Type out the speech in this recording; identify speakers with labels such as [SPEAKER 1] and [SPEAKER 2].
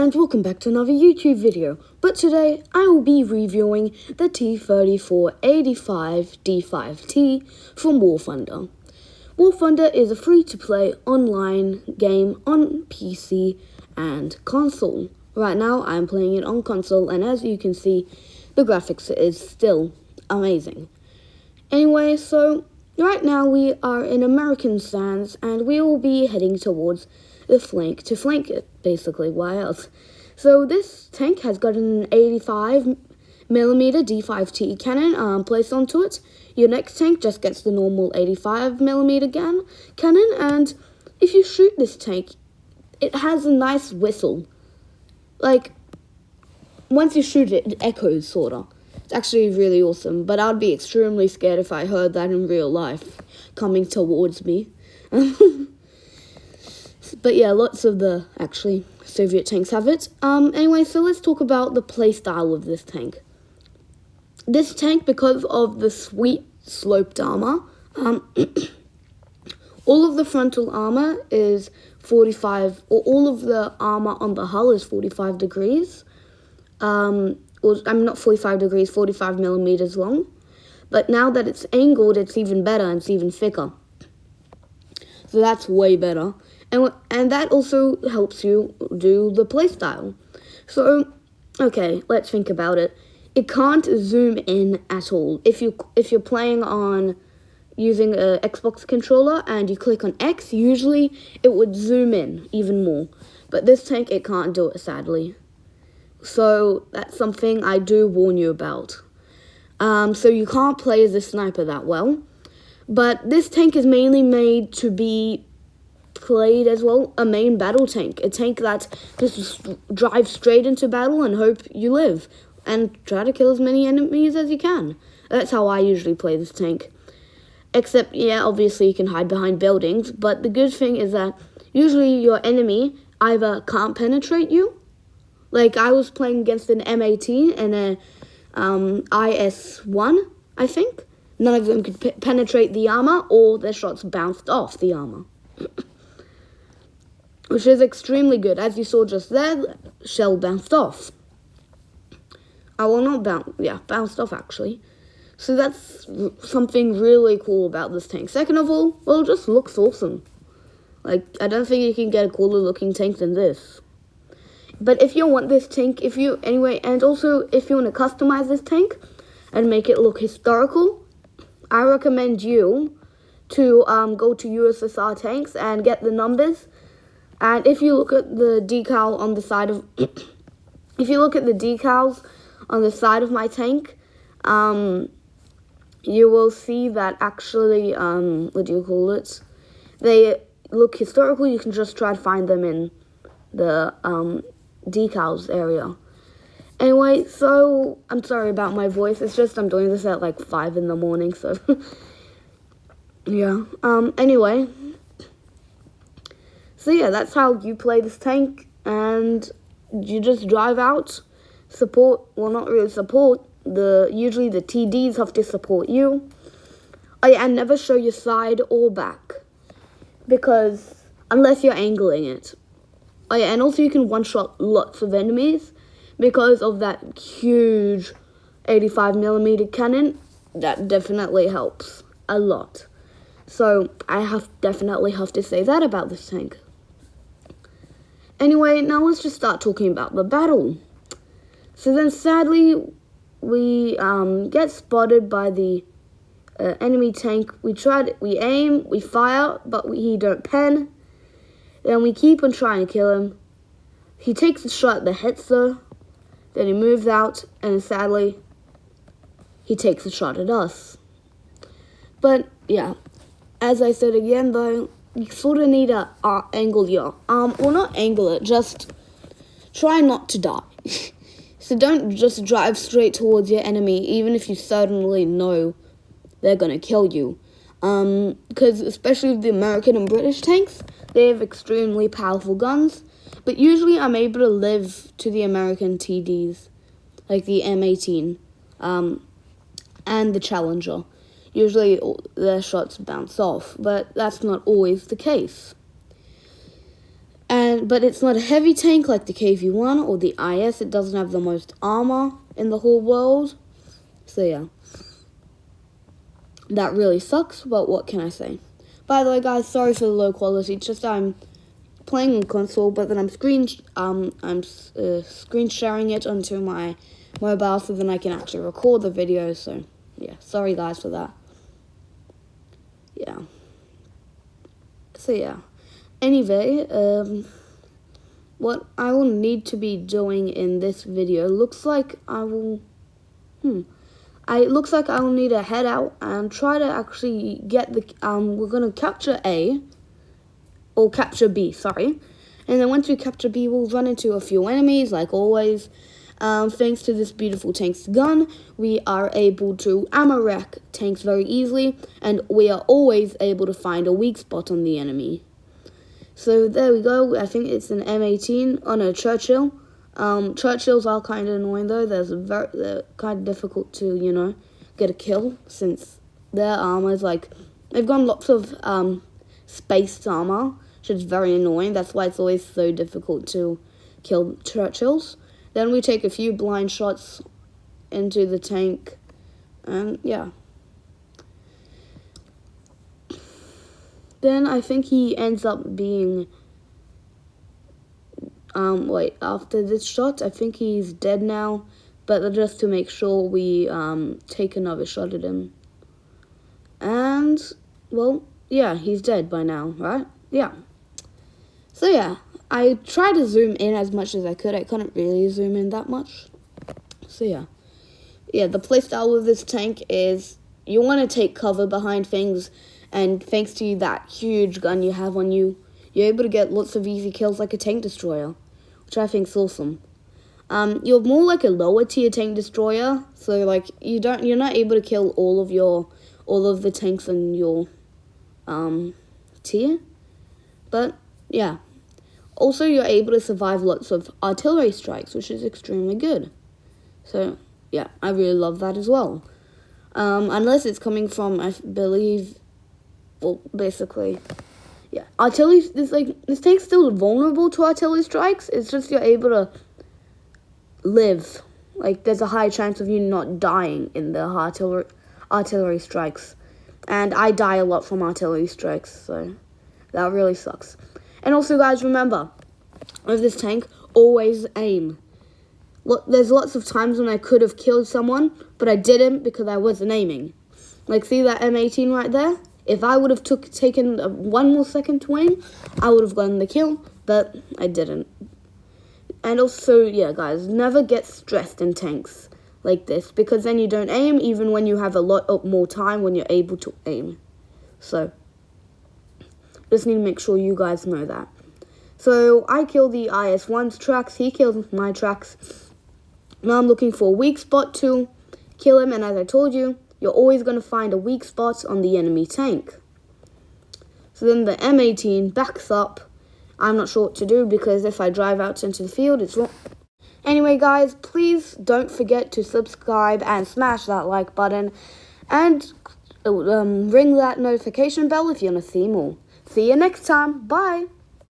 [SPEAKER 1] and welcome back to another YouTube video. But today I will be reviewing the T-34-85 D5T from War Thunder. War Thunder is a free-to-play online game on PC and console. Right now I am playing it on console, and as you can see, the graphics is still amazing. Anyway, so right now we are in American sands, and we will be heading towards the flank to flank it, basically. Why else? So this tank has got an 85mm D5T cannon placed onto it. Your next tank just gets the normal 85mm cannon, and if you shoot this tank, it has a nice whistle. Like, once you shoot it, it echoes, sorta. It's actually really awesome, but I'd be extremely scared if I heard that in real life coming towards me. But yeah, lots of the, actually, Soviet tanks have it. Anyway, so let's talk about the playstyle of this tank. This tank, because of the sweet sloped armor, all of the frontal armor is 45, or all of the armor on the hull is 45 degrees. I'm not 45 degrees, 45 millimeters long. But now that it's angled, it's even better and it's even thicker. So that's way better. And that also helps you do the playstyle. So, okay, let's think about it. It can't zoom in at all. If you're playing on using an Xbox controller and you click on X, usually it would zoom in even more. But this tank, it can't do it, sadly. So that's something I do warn you about. So you can't play as a sniper that well. But this tank is mainly made to be played as well, a main battle tank. A tank that just drives straight into battle and hope you live. And try to kill as many enemies as you can. That's how I usually play this tank. Except, yeah, obviously you can hide behind buildings. But the good thing is that usually your enemy either can't penetrate you. Like, I was playing against an M18 and a IS-1, I think. None of them could penetrate the armor, or their shots bounced off the armor. Which is extremely good. As you saw just there, the shell bounced off. Bounced off, actually. So that's something really cool about this tank. Second of all, well, it just looks awesome. Like, I don't think you can get a cooler looking tank than this. But if you want this tank, and also if you want to customize this tank and make it look historical, I recommend you to go to USSR tanks and get the numbers. And if you look at the decal on the side of, if you look at the decals on the side of my tank, you will see that actually, they look historical. You can just try to find them in the decals area. Anyway, so I'm sorry about my voice. It's just I'm doing this at like 5 in the morning, so yeah. Anyway, so yeah, that's how you play this tank, and you just drive out, not really support, usually the TDs have to support you. Oh yeah, and never show your side or back, because unless you're angling it. Oh yeah, and also you can one-shot lots of enemies because of that huge 85mm cannon. That definitely helps a lot. So I definitely have to say that about this tank. Anyway, now let's just start talking about the battle. So then, sadly, we get spotted by the enemy tank. We aim, we fire, but he don't pen. Then we keep on trying to kill him. He takes a shot that hits though. Then he moves out, and sadly, he takes a shot at us. But yeah, as I said again though, you sort of need to angle your arm, or not angle it, just try not to die. So don't just drive straight towards your enemy, even if you certainly know they're gonna kill you. Because especially with the American and British tanks, they have extremely powerful guns. But usually I'm able to live to the American TDs, like the M18, and the Challenger. Usually their shots bounce off, but that's not always the case. And But it's not a heavy tank like the KV-1 or the IS. It doesn't have the most armor in the whole world. So yeah, that really sucks, but what can I say? By the way, guys, sorry for the low quality. It's just I'm playing on console, but then I'm screen sharing it onto my mobile, so then I can actually record the video. So yeah, sorry guys for that. Yeah. So yeah. Anyway, what I will need to be doing in this video looks like I will. It looks like I will need to head out and try to actually get the. We're gonna capture A, or capture B. Sorry, and then once we capture B, we'll run into a few enemies, like always. Thanks to this beautiful tank's gun, we are able to ammo rack tanks very easily, and we are always able to find a weak spot on the enemy. So there we go. I think it's an M18 on a Churchill. Churchills are kind of annoying though. They're kind of difficult to, get a kill, since their armor is like, they've got lots of spaced armor, which is very annoying. That's why it's always so difficult to kill Churchills. Then we take a few blind shots into the tank, and yeah. Then I think he ends up being, after this shot, I think he's dead now, but just to make sure we take another shot at him. And, well, yeah, he's dead by now, right? Yeah. So yeah, I tried to zoom in as much as I could. I couldn't really zoom in that much. So yeah. Yeah, the playstyle with this tank is you want to take cover behind things, and thanks to that huge gun you have on you, you're able to get lots of easy kills like a tank destroyer, which I think is awesome. You're more like a lower tier tank destroyer, so like you're not able to kill all of the tanks in your tier, but yeah. Also, you're able to survive lots of artillery strikes, which is extremely good. So yeah, I really love that as well. Unless it's coming from, I believe, well, basically, yeah, artillery. This tank's still vulnerable to artillery strikes. It's just you're able to live. Like, there's a high chance of you not dying in the artillery strikes. And I die a lot from artillery strikes, so that really sucks. And also, guys, remember, with this tank, always aim. Look, there's lots of times when I could have killed someone, but I didn't because I wasn't aiming. Like, see that M18 right there? If I would have taken 1 more second to aim, I would have gotten the kill, but I didn't. And also, yeah, guys, never get stressed in tanks like this, because then you don't aim even when you have a lot more time when you're able to aim. So, just need to make sure you guys know that. So, I kill the IS-1's tracks, he kills my tracks. Now I'm looking for a weak spot to kill him, and as I told you, you're always going to find a weak spot on the enemy tank. So then the M18 backs up. I'm not sure what to do, because if I drive out into the field, it's wrong. Anyway, guys, please don't forget to subscribe and smash that like button, and ring that notification bell if you want to see more. See you next time. Bye.